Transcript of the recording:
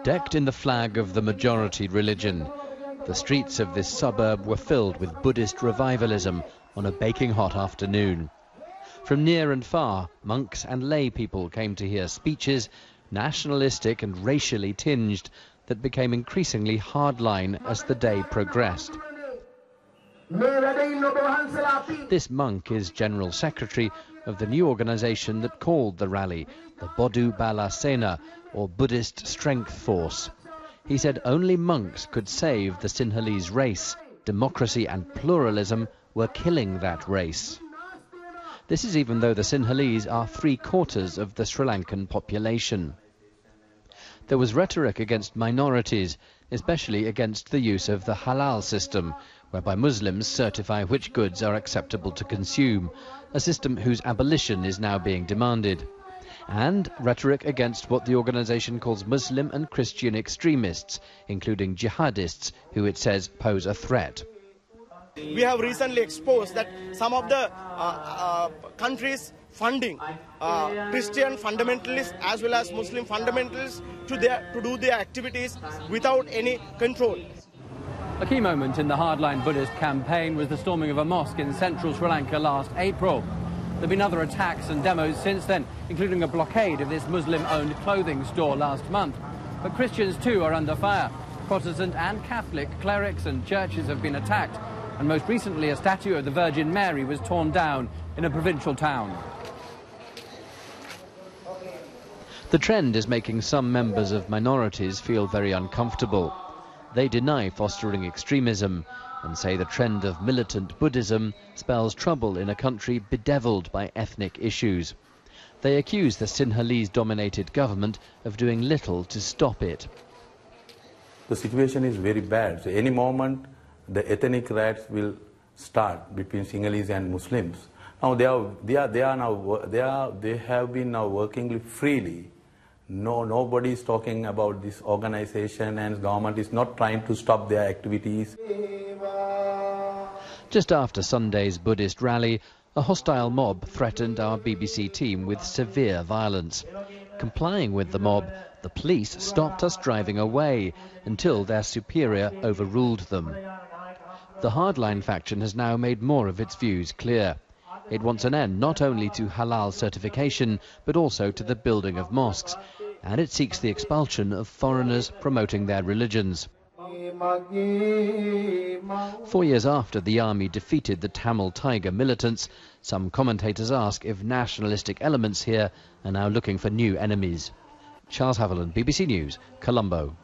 Decked in the flag of the majority religion, the streets of this suburb were filled with Buddhist revivalism on a baking hot afternoon. From near and far, monks and lay people came to hear speeches, nationalistic and racially tinged, that became increasingly hardline as the day progressed. This monk is General Secretary of the new organization that called the rally the Bodu Bala Sena, or Buddhist Strength Force. He said only monks could save the Sinhalese race. Democracy and pluralism were killing that race. This is even though the Sinhalese are 3/4 of the Sri Lankan population. There was rhetoric against minorities, especially against the use of the halal system, whereby Muslims certify which goods are acceptable to consume, a system whose abolition is now being demanded. And rhetoric against what the organization calls Muslim and Christian extremists, including jihadists, who it says pose a threat. We have recently exposed that some of the countries funding Christian fundamentalists as well as Muslim fundamentalists to do their activities without any control. A key moment in the hardline Buddhist campaign was the storming of a mosque in central Sri Lanka last April. There have been other attacks and demos since then, including a blockade of this Muslim-owned clothing store last month. But Christians too are under fire. Protestant and Catholic clerics and churches have been attacked, and most recently a statue of the Virgin Mary was torn down in a provincial town. The trend is making some members of minorities feel very uncomfortable. They deny fostering extremism and say the trend of militant Buddhism spells trouble in a country bedeviled by ethnic issues. They accuse the Sinhalese-dominated government of doing little to stop it. The situation is very bad. So any moment the ethnic riots will start between Sinhalese and Muslims. Now they have been now working freely. Nobody is talking about this organization, and government is not trying to stop their activities. Just after Sunday's Buddhist rally, a hostile mob threatened our BBC team with severe violence. Complying with the mob, the police stopped us driving away until their superior overruled them. The hardline faction has now made more of its views clear. It wants an end not only to halal certification, but also to the building of mosques, and it seeks the expulsion of foreigners promoting their religions. 4 years after the army defeated the Tamil Tiger militants, some commentators ask if nationalistic elements here are now looking for new enemies. Charles Haviland, BBC News, Colombo.